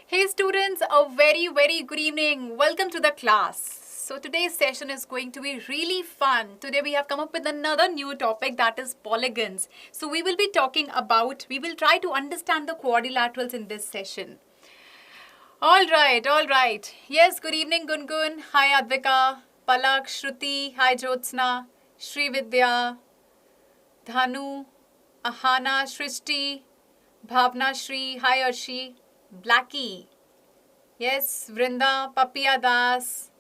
Hey students, a very good evening. Welcome to the class. So today's session is going to be really fun. Today we have come up with another new topic, that is polygons. So we will be talking about, we will try to understand the quadrilaterals in this session. All right. Yes, good evening Gungun. Hi Advika, Palak, Shruti, hi Jyotsna, Shri Vidya, Dhanu, Ahana, Shrishti, Bhavna Shri, hi Arshi, Blackie. Yes, Vrinda, Papiya Das,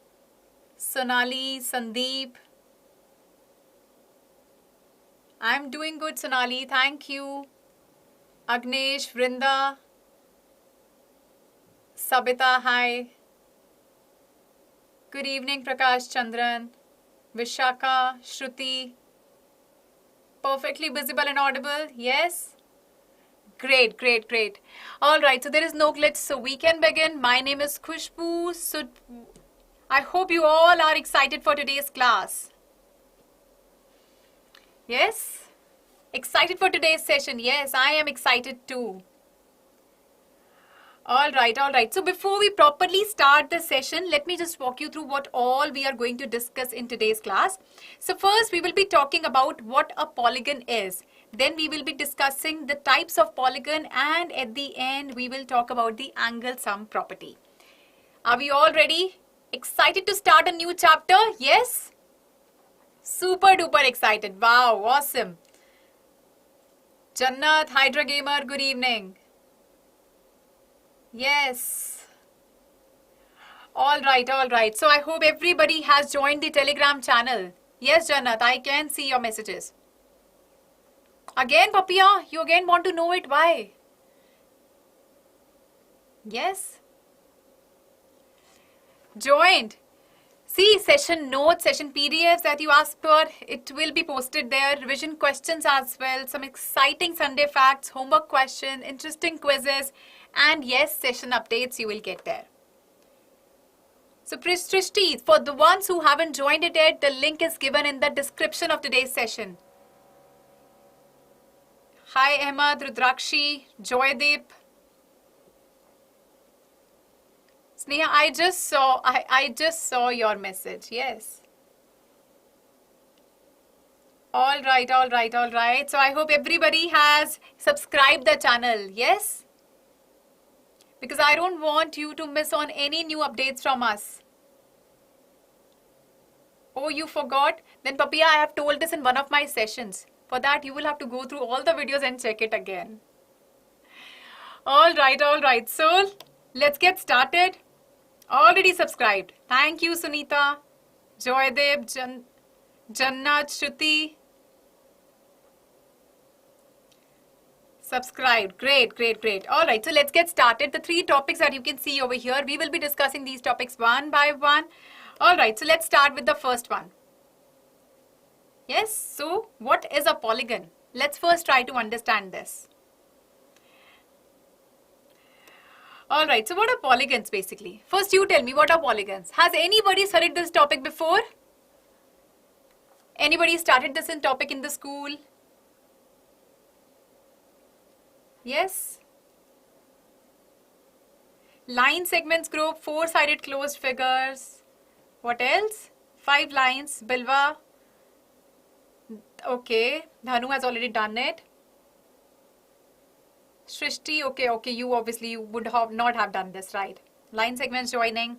Sonali, Sandeep. I'm doing good, Sonali. Thank you. Agnesh, Vrinda, Sabita, hi. Good evening, Prakash Chandran, Vishaka, Shruti. Perfectly visible and audible? Yes? Great. All right, so there is no glitch, so we can begin. My name is Khushbu. So I hope you all are excited for today's class. Yes? Excited for today's session? Yes, I am excited too. All right. So before we properly start the session, let me just walk you through what all we are going to discuss in today's class. So first, we will be talking about what a polygon is. Then we will be discussing the types of polygon, and at the end, we will talk about the angle sum property. Are we all ready? Excited to start a new chapter? Yes? Super duper excited. Wow, awesome. Jannat, Hydra Gamer, good evening. Yes. All right. So I hope everybody has joined the Telegram channel. Yes, Jannat, I can see your messages. Again, Papiya, you again want to know it. Why? Yes. Joined. See, session notes, session PDFs that you asked for, it will be posted there. Revision questions as well. Some exciting Sunday facts, homework questions, interesting quizzes, and yes, session updates you will get there. So Prishti, for the ones who haven't joined it yet, the link is given in the description of today's session. Hi Ahmad, Rudrakshi, Joydeep. Sneha, I just saw your message. Yes. All right. So I hope everybody has subscribed the channel. Yes? Because I don't want you to miss on any new updates from us. Oh, you forgot? Then Papiya, I have told this in one of my sessions. For that, you will have to go through all the videos and check it again. All right. So, let's get started. Already subscribed. Thank you, Sunita, Joydev, Jannat, Shruti. Subscribed. Great. All right, so let's get started. The three topics that you can see over here, we will be discussing these topics one by one. All right, so let's start with the first one. Yes, so what is a polygon? Let's first try to understand this. All right, so what are polygons basically? First, you tell me, what are polygons? Has anybody studied this topic before? Anybody started this topic in the school? Yes? Line segments group, four-sided closed figures. What else? 5 lines, Bilwa. Okay, Dhanu has already done it. Shrishti, okay, you obviously would have not have done this, right? Line segments joining.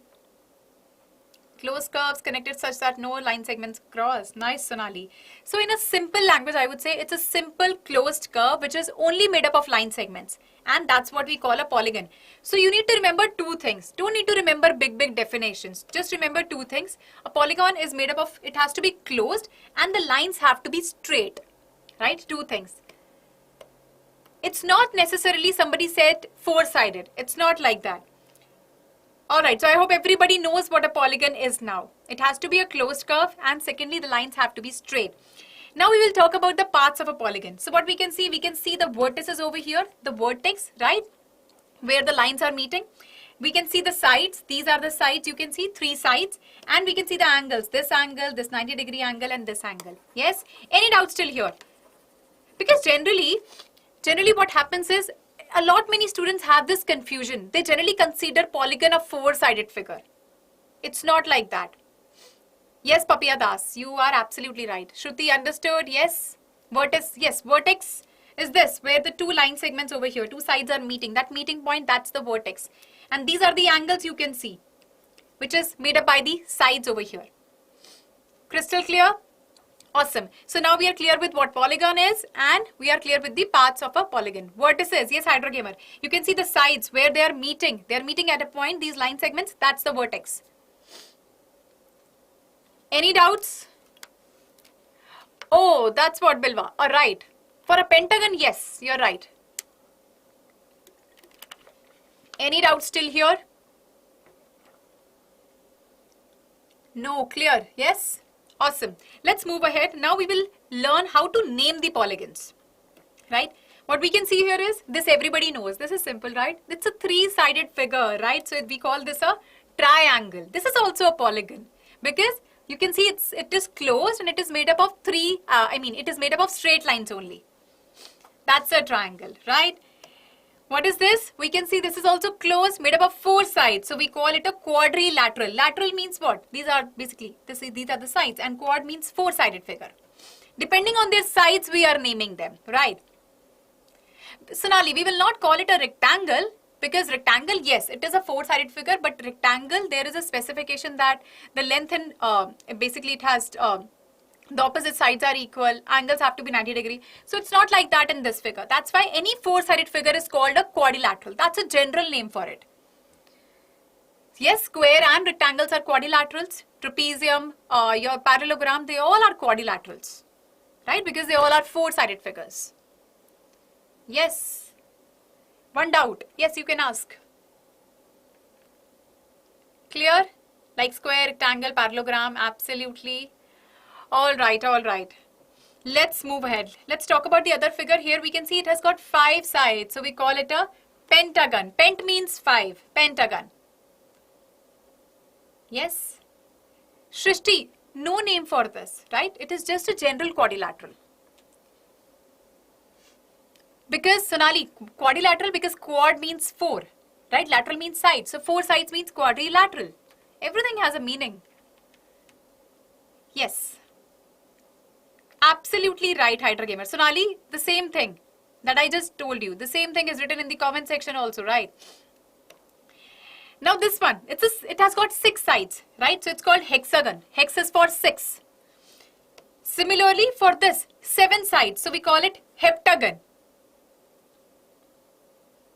Closed curves connected such that no line segments cross. Nice, Sonali. So in a simple language, I would say it's a simple closed curve which is only made up of line segments. And that's what we call a polygon. So you need to remember two things. Don't need to remember big definitions. Just remember two things. A polygon is made up of, it has to be closed and the lines have to be straight. Right? Two things. It's not necessarily somebody said four-sided. It's not like that. Alright, so I hope everybody knows what a polygon is now. It has to be a closed curve, and secondly, the lines have to be straight. Now we will talk about the parts of a polygon. So what we can see the vertices over here, the vertex, right? Where the lines are meeting. We can see the sides. These are the sides. You can see 3 sides. And we can see the angles. This angle, this 90-degree angle, and this angle. Yes? Any doubts still here? Because generally what happens is, a lot many students have this confusion. They generally consider polygon a four-sided figure. It's not like that. Yes, Papiya Das, you are absolutely right. Shruti understood, yes. Vertex, yes, vertex is this, where the two line segments over here, two sides are meeting. That meeting point, that's the vertex. And these are the angles you can see, which is made up by the sides over here. Crystal clear? Awesome. So now we are clear with what polygon is and we are clear with the parts of a polygon. Vertices, yes, Hydra Gamer. You can see the sides where they are meeting. They are meeting at a point, these line segments, that's the vertex. Any doubts? Oh, that's what, Bilwa. All right. For a pentagon, yes, you're right. Any doubts still here? No, clear, yes? Awesome. Let's move ahead. Now we will learn how to name the polygons, right? What we can see here is, this everybody knows. This is simple, right? It's a three-sided figure, right? So we call this a triangle. This is also a polygon because you can see it is closed and it is made up of it is made up of straight lines only. That's a triangle, right? What is this? We can see this is also closed, made up of four sides. So we call it a quadrilateral. Lateral means what? These are basically, these are the sides, and quad means four-sided figure. Depending on their sides, we are naming them, right? Sonali, we will not call it a rectangle because rectangle, yes, it is a four-sided figure, but rectangle, there is a specification that the length and basically it has the opposite sides are equal, angles have to be 90 degrees. So it's not like that in this figure. That's why any four-sided figure is called a quadrilateral. That's a general name for it. Yes, square and rectangles are quadrilaterals. Trapezium, your parallelogram, they all are quadrilaterals, right? Because they all are four-sided figures. Yes. One doubt. Yes, you can ask. Clear? Like square, rectangle, parallelogram, absolutely. All right, all right. Let's move ahead. Let's talk about the other figure. Here we can see it has got five sides. So we call it a pentagon. Pent means five. Pentagon. Yes. Shrishti, no name for this, right? It is just a general quadrilateral. Because Sonali, quadrilateral because quad means four, right? Lateral means side. So four sides means quadrilateral. Everything has a meaning. Yes. Absolutely right, Hydra Gamer. Sonali, the same thing that I just told you. The same thing is written in the comment section also, right? Now this one, it has got six sides, right? So it's called hexagon. Hex is for six. Similarly, for this, seven sides. So we call it heptagon.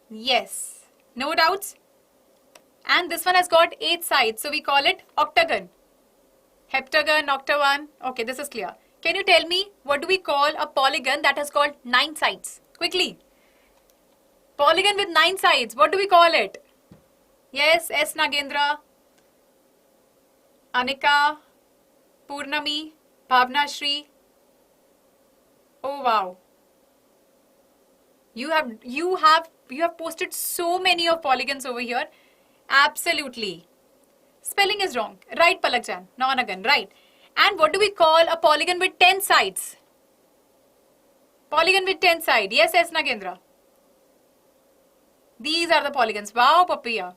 Yes. No doubts? And this one has got eight sides. So we call it octagon. Heptagon, octagon. Okay, this is clear. Can you tell me what do we call a polygon that has got 9 sides? Quickly. Polygon with 9 sides. What do we call it? Yes, S. Nagendra, Anika, Purnami, Bhavna Shri. Oh wow. You have posted so many of polygons over here. Absolutely. Spelling is wrong. Right, Palakjan. Non-agan. Right. And what do we call a polygon with 10 sides? Polygon with 10 sides. Yes, S. Nagendra. These are the polygons. Wow, Papiya.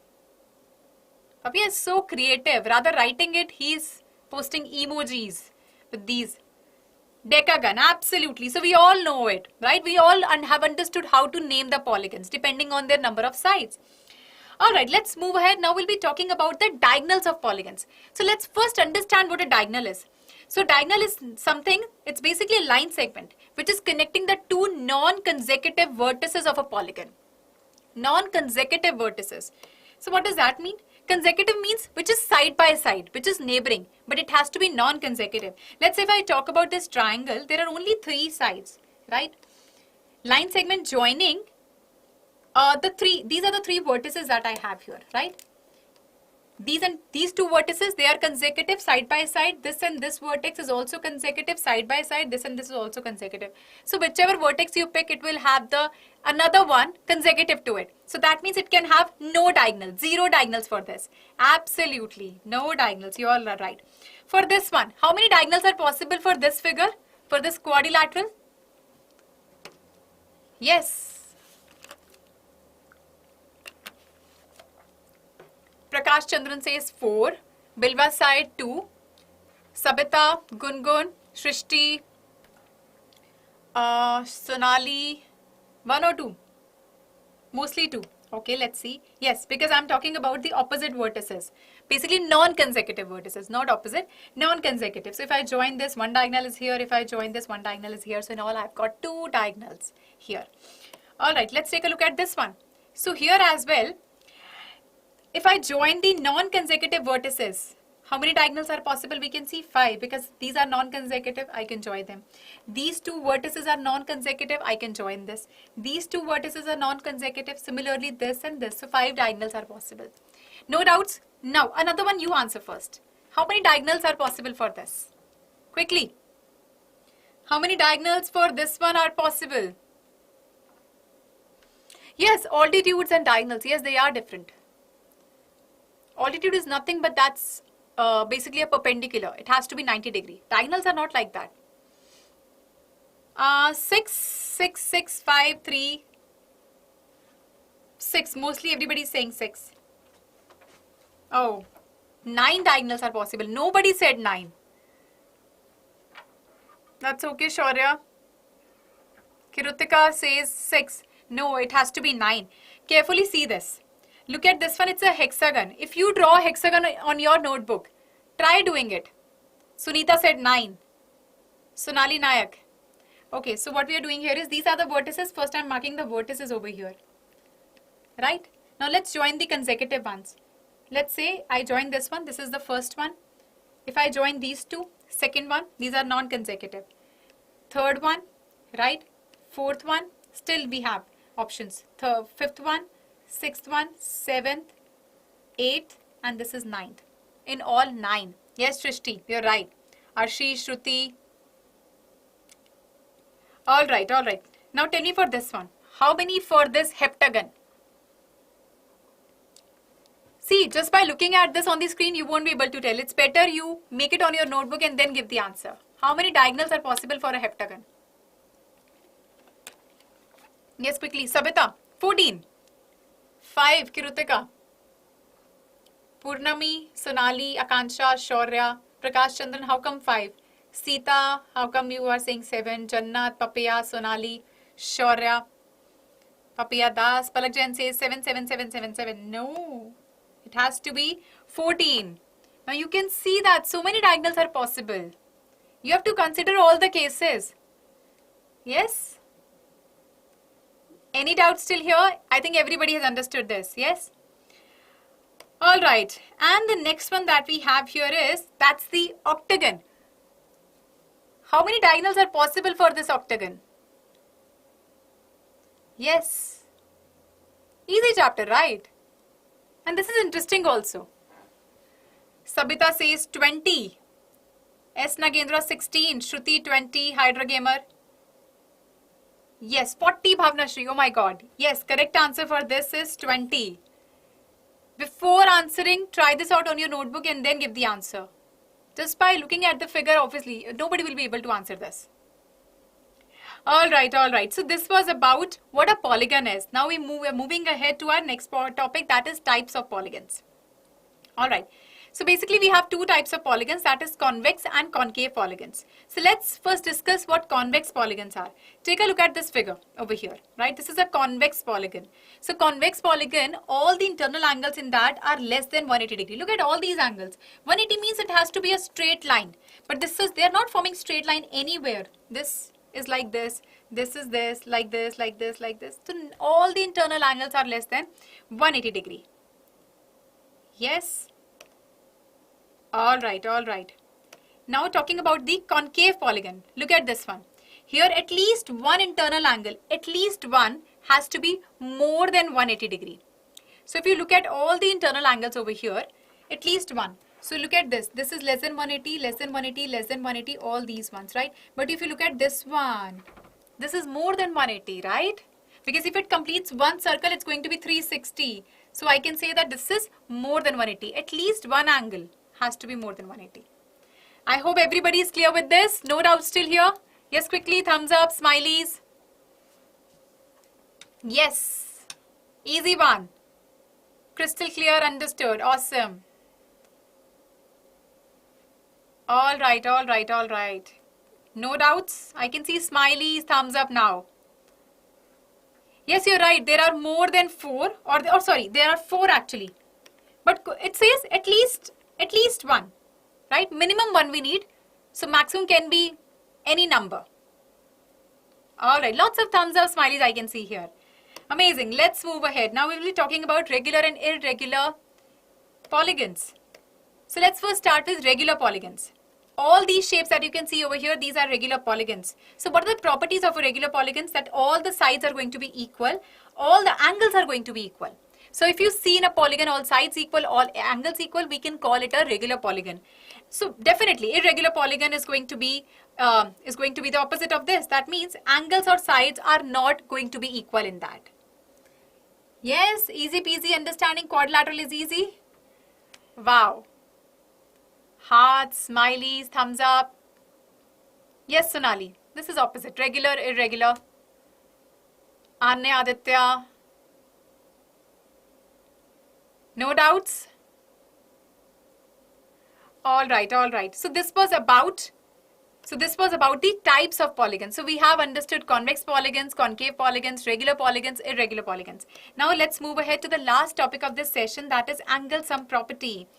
Papiya is so creative. Rather writing it, he's posting emojis with these. Decagon. Absolutely. So we all know it, right? We all have understood how to name the polygons depending on their number of sides. Alright, let's move ahead. Now we'll be talking about the diagonals of polygons. So let's first understand what a diagonal is. So diagonal is something, it's basically a line segment which is connecting the two non-consecutive vertices of a polygon. Non-consecutive vertices. So what does that mean? Consecutive means which is side by side, which is neighboring, but it has to be non-consecutive. Let's say if I talk about this triangle, there are only 3 sides, right? Line segment joining these are the 3 vertices that I have here, right? These 2 vertices, they are consecutive side by side. This and this vertex is also consecutive side by side. This and this is also consecutive. So whichever vertex you pick, it will have another one consecutive to it. So that means it can have no diagonals, 0 diagonals for this. Absolutely, no diagonals. You all are right. For this one, how many diagonals are possible for this figure? For this quadrilateral? Yes. Prakash Chandran says 4. Bilva Sai 2. Sabita, Gungun, Shrishti, Sonali, 1 or 2? Mostly 2. Okay, let's see. Yes, because I'm talking about the opposite vertices. Basically non-consecutive vertices, not opposite, non-consecutive. So if I join this, one diagonal is here. If I join this, one diagonal is here. So in all, I've got 2 diagonals here. All right, let's take a look at this one. So here as well, if I join the non-consecutive vertices, how many diagonals are possible? We can see 5 because these are non-consecutive, I can join them. These 2 vertices are non-consecutive, I can join this. These 2 vertices are non-consecutive, similarly this and this. So 5 diagonals are possible. No doubts? Now, another one, you answer first. How many diagonals are possible for this? Quickly. How many diagonals for this one are possible? Yes, altitudes and diagonals, yes, they are different. Altitude is nothing but that's basically a perpendicular. It has to be 90 degree. Diagonals are not like that. 6, 6, 6, 5, 3, 6. Mostly everybody is saying 6. Oh, 9 diagonals are possible. Nobody said 9. That's okay, Shaurya. Kirutika says 6. No, it has to be 9. Carefully see this. Look at this one, it's a hexagon. If you draw a hexagon on your notebook, try doing it. Sunita said 9. Sonali Nayak. Okay, so what we are doing here is, these are the vertices. First I'm marking the vertices over here. Right? Now let's join the consecutive ones. Let's say I join this one, this is the first one. If I join these 2, second one, these are non-consecutive. Third one, right? Fourth one, still we have options. Fifth one, 6th one, 7th, 8th, and this is 9th. In all 9. Yes, Shrishti, you're right. Arshi, Shruti. All right, all right. Now tell me for this one. How many for this heptagon? See, just by looking at this on the screen, you won't be able to tell. It's better you make it on your notebook and then give the answer. How many diagonals are possible for a heptagon? Yes, quickly. Sabita, 14. 5, Kirutika. Purnami, Sonali, Akansha, Shaurya, Prakash Chandran, how come 5? Sita, how come you are saying 7? Jannat, Papaya, Sonali, Shaurya, Papaya Das, Palak Jain says 7, 7, 7, 7, 7. No, it has to be 14. Now you can see that so many diagonals are possible. You have to consider all the cases. Yes? Any doubts still here? I think everybody has understood this, yes? Alright, and the next one that we have here is, that's the octagon. How many diagonals are possible for this octagon? Yes. Easy chapter, right? And this is interesting also. Sabita says 20. S. Nagendra 16. Shruti 20. Hydra Gamer. Yes, 40 Bhavna Shri. Oh my god. Yes, correct answer for this is 20. Before answering, try this out on your notebook and then give the answer. Just by looking at the figure, obviously, nobody will be able to answer this. Alright, alright. So this was about what a polygon is. Now we're moving ahead to our next topic, that is types of polygons. Alright. So basically we have 2 types of polygons, that is convex and concave polygons. So let's first discuss what convex polygons are. Take a look at this figure over here, right? This is a convex polygon. So convex polygon, all the internal angles in that are less than 180 degree. Look at all these angles. 180 means it has to be a straight line. But they are not forming straight line anywhere. This is like this is this, like this, like this, like this. So all the internal angles are less than 180 degree. Yes? Alright, alright. Now talking about the concave polygon. Look at this one. Here at least one internal angle, at least one has to be more than 180 degree. So if you look at all the internal angles over here, at least one. So look at this. This is less than 180, less than 180, less than 180, all these ones, right? But if you look at this one, this is more than 180, right? Because if it completes one circle, it's going to be 360. So I can say that this is more than 180. At least one angle has to be more than 180. I hope everybody is clear with this. No doubt still here. Yes, quickly, thumbs up, smileys. Yes. Easy one. Crystal clear, understood. Awesome. All right, all right, all right. No doubts. I can see smileys, thumbs up now. Yes, you're right. There are more than four, or sorry, there are four actually. But it says at least one, right? Minimum one we need. So maximum can be any number. All right, lots of thumbs up, smileys I can see here. Amazing. Let's move ahead. Now we will be talking about regular and irregular polygons. So let's first start with regular polygons. All these shapes that you can see over here, these are regular polygons. So what are the properties of a regular polygons? That all the sides are going to be equal, all the angles are going to be equal. So if you see in a polygon all sides equal, all angles equal, we can call it a regular polygon. So definitely irregular polygon is going to be the opposite of this. That means angles or sides are not going to be equal in that. Yes, easy peasy understanding quadrilateral is easy. Wow. Hearts, smileys, thumbs up. Yes, Sonali. This is opposite. Regular, irregular. Anya, Aditya. No doubts? All right, all right. So this was about the types of polygons. So we have understood convex polygons, concave polygons, regular polygons, irregular polygons. Now let's move ahead to the last topic of this session, that is angle sum property.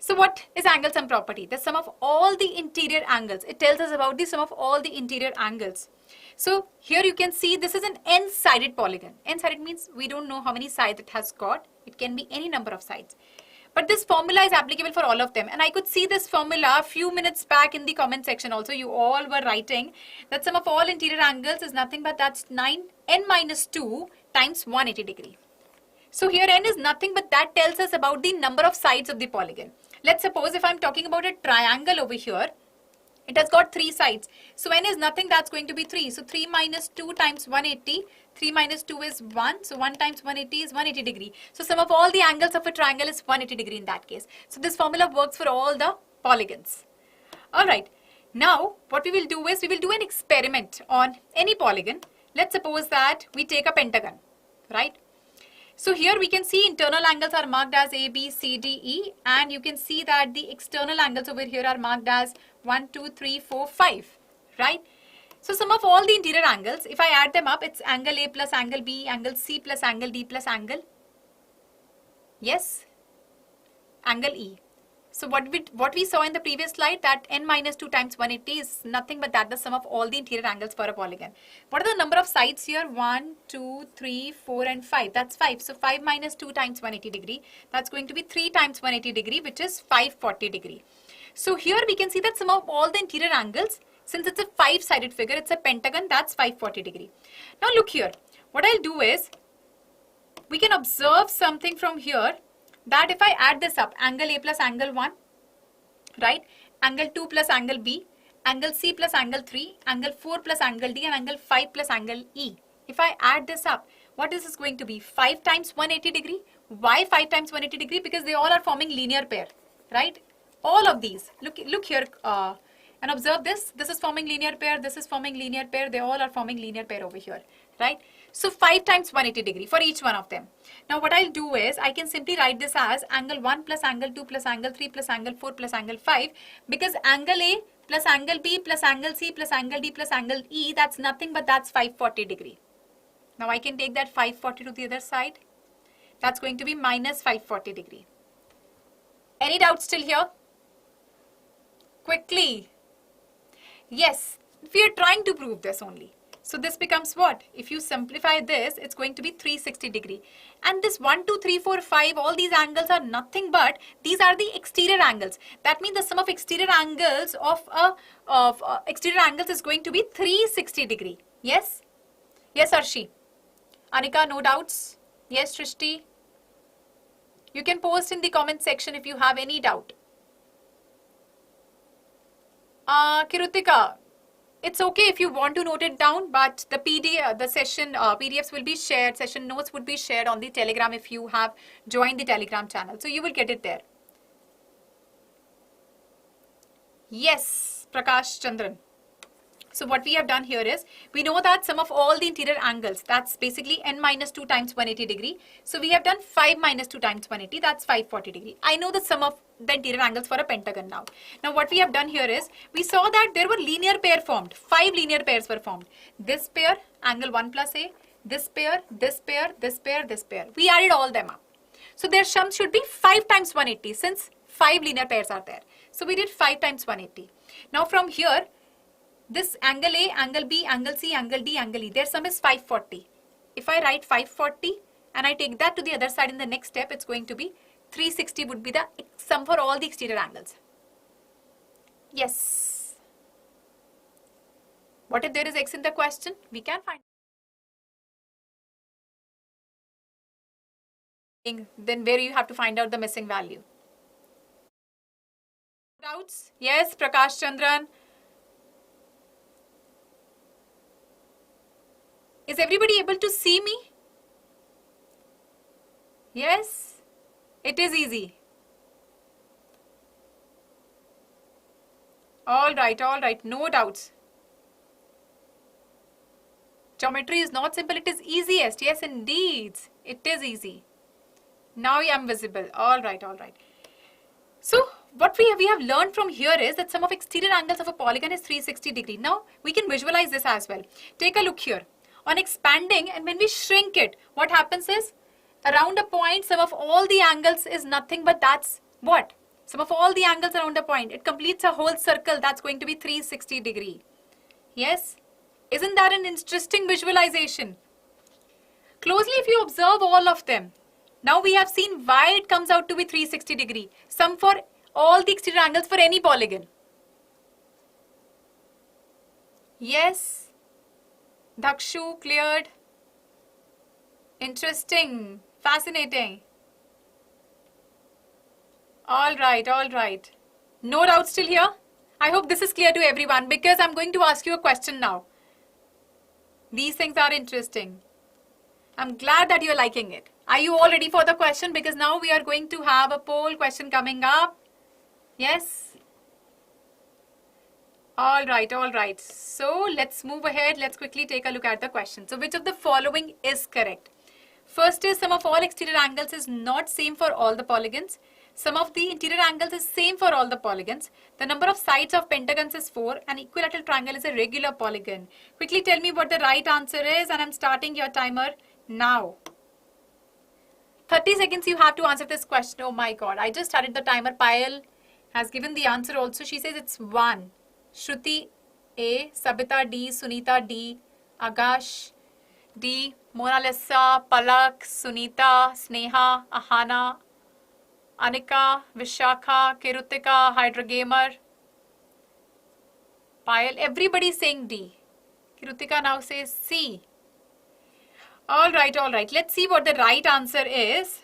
So what is angle sum property? The sum of all the interior angles. It tells us about the sum of all the interior angles. So here you can see this is an n-sided polygon. N-sided means we don't know how many sides it has got. It can be any number of sides. But this formula is applicable for all of them. And I could see this formula a few minutes back in the comment section also. You all were writing that sum of all interior angles is nothing but that's n minus 2 times 180 degree. So here n is nothing but that tells us about the number of sides of the polygon. Let's suppose if I'm talking about a triangle over here, it has got 3 sides. So n is nothing, that's going to be 3. So 3 minus 2 times 180. 3 minus 2 is 1. So 1 times 180 is 180 degree. So sum of all the angles of a triangle is 180 degree in that case. So this formula works for all the polygons. Alright. Now what we will do is we will do an experiment on any polygon. Let's suppose that we take a pentagon. Right. So here we can see internal angles are marked as A, B, C, D, E, and you can see that the external angles over here are marked as 1, 2, 3, 4, 5, right? So sum of all the interior angles, if I add them up, it's angle A plus angle B, angle C plus angle D plus angle, yes, angle E. So what we saw in the previous slide, that n minus 2 times 180 is nothing but that the sum of all the interior angles for a polygon. What are the number of sides here? 1, 2, 3, 4 and 5. That's 5. So 5 minus 2 times 180 degree. That's going to be 3 times 180 degree, which is 540 degree. So here we can see that sum of all the interior angles, since it's a 5-sided figure, it's a pentagon, that's 540 degree. Now look here. What I'll do is, we can observe something from here, that if I add this up, angle A plus angle 1, right, angle 2 plus angle B, angle C plus angle 3, angle 4 plus angle D, and angle 5 plus angle E. If I add this up, what is this going to be? 5 times 180 degree. Why 5 times 180 degree? Because they all are forming linear pair, right? All of these. Look here and observe this. This is forming linear pair. This is forming linear pair. They all are forming linear pair over here, right? So 5 times 180 degree for each one of them. Now what I'll do is I can simply write this as angle 1 plus angle 2 plus angle 3 plus angle 4 plus angle 5, because angle A plus angle B plus angle C plus angle D plus angle E, that's nothing but that's 540 degree. Now I can take that 540 to the other side. That's going to be minus 540 degree. Any doubts still here? Quickly. Yes, we are trying to prove this only. So this becomes what? If you simplify this, it's going to be 360 degree. And this 1, 2, 3, 4, 5, all these angles are nothing but these are the exterior angles. That means the sum of exterior angles exterior angles is going to be 360 degree. Yes? Yes, Arshi. Anika, no doubts? Yes, Shrishti? You can post in the comment section if you have any doubt. Kirutika, it's okay if you want to note it down, but the PDFs will be shared, session notes would be shared on the Telegram if you have joined the Telegram channel. So you will get it there. Yes, Prakash Chandran. So what we have done here is, we know that sum of all the interior angles, that's basically n minus 2 times 180 degree. So we have done 5 minus 2 times 180, that's 540 degree. I know the sum of the interior angles for a pentagon now. Now what we have done here is, we saw that there were linear pair formed. 5 linear pairs were formed. This pair, angle 1 plus a, this pair, this pair, this pair, this pair. We added all them up. So their sum should be 5 times 180 since 5 linear pairs are there. So we did 5 times 180. Now from here, this angle A, angle B, angle C, angle D, angle E, their sum is 540. If I write 540 and I take that to the other side in the next step, it's going to be 360 would be the sum for all the exterior angles. Yes. What if there is X in the question? We can find. Then where you have to find out the missing value. Doubts? Yes, Prakash Chandran. Is everybody able to see me? Yes, it is easy. All right, no doubts. Geometry is not simple, it is easiest. Yes, indeed, it is easy. Now I am visible. All right. So what we have learned from here is that sum of exterior angles of a polygon is 360 degree. Now we can visualize this as well. Take a look here. On expanding, and when we shrink it, what happens is, around a point, sum of all the angles is nothing but that's what? Sum of all the angles around a point. It completes a whole circle. That's going to be 360 degree. Yes? Isn't that an interesting visualization? Closely if you observe all of them, now we have seen why it comes out to be 360 degree. Sum for all the exterior angles for any polygon. Yes? Dakshu, cleared. Interesting. Fascinating. All right. No doubt still here? I hope this is clear to everyone because I'm going to ask you a question now. These things are interesting. I'm glad that you're liking it. Are you all ready for the question? Because now we are going to have a poll question coming up. Yes? All right. So let's move ahead. Let's quickly take a look at the question. So which of the following is correct? First is sum of all exterior angles is not same for all the polygons. Sum of the interior angles is same for all the polygons. The number of sides of pentagons is 4. An equilateral triangle is a regular polygon. Quickly tell me what the right answer is, and I'm starting your timer now. 30 seconds you have to answer this question. Oh my God, I just started the timer. Payal has given the answer also. She says it's 1. Shruti A, Sabita D, Sunita D, Agash D, Mona Lisa, Palak, Sunita, Sneha, Ahana, Anika, Vishakha, Kirutika, Hydra Gamer, Payal. Everybody is saying D. Kirutika now says C. All right. Let's see what the right answer is.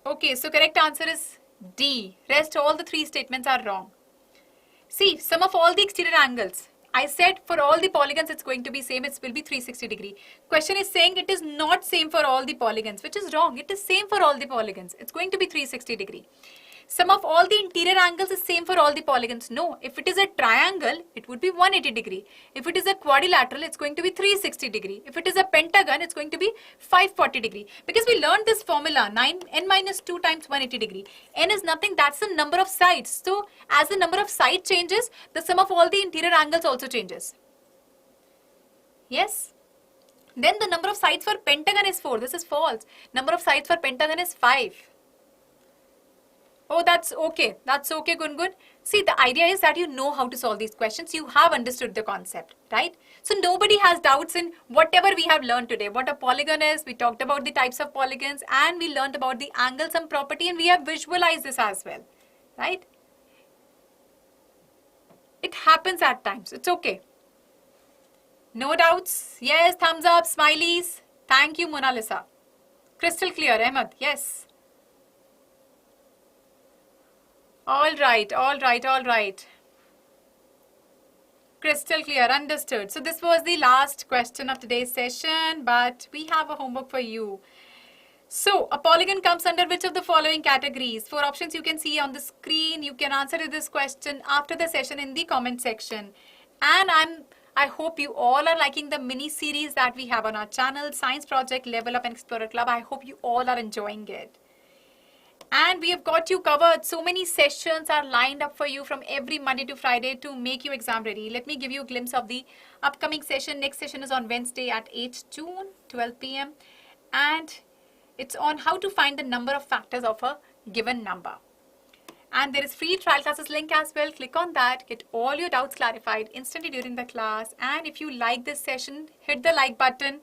Okay, so correct answer is D. Rest all the 3 statements are wrong. See, sum of all the exterior angles. I said for all the polygons it's going to be same. It will be 360 degree. Question is saying it is not same for all the polygons, which is wrong. It is same for all the polygons. It's going to be 360 degree. Sum of all the interior angles is same for all the polygons. No, if it is a triangle, it would be 180 degree. If it is a quadrilateral, it's going to be 360 degree. If it is a pentagon, it's going to be 540 degree. Because we learned this formula, n minus 2 times 180 degree. N is nothing, that's the number of sides. So, as the number of sides changes, the sum of all the interior angles also changes. Yes? Then the number of sides for pentagon is 4. This is false. Number of sides for pentagon is 5. Oh, that's okay. That's okay, Gungun. See, the idea is that you know how to solve these questions. You have understood the concept, right? So nobody has doubts in whatever we have learned today. What a polygon is, we talked about the types of polygons, and we learned about the angle sum property, and we have visualized this as well, right? It happens at times. It's okay. No doubts. Yes, thumbs up, smileys. Thank you, Mona Lisa. Crystal clear, Ahmed. Yes. All right. Crystal clear, understood. So this was the last question of today's session, but we have a homework for you. So a polygon comes under which of the following categories? 4 options you can see on the screen. You can answer to this question after the session in the comment section. And I hope you all are liking the mini series that we have on our channel, Science Project, Level Up and Explorer Club. I hope you all are enjoying it. And we have got you covered. So many sessions are lined up for you from every Monday to Friday to make you exam ready. Let me give you a glimpse of the upcoming session. Next session is on Wednesday at 8 June, 12 p.m. And it's on how to find the number of factors of a given number. And there is free trial classes link as well. Click on that, get all your doubts clarified instantly during the class. And if you like this session, hit the like button.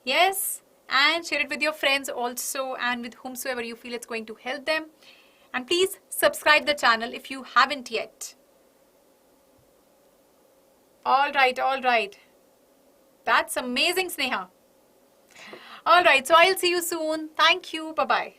Yes, and share it with your friends also and with whomsoever you feel it's going to help them. And please subscribe the channel if you haven't yet. All right. That's amazing, Sneha. All right, so I'll see you soon. Thank you. Bye-bye.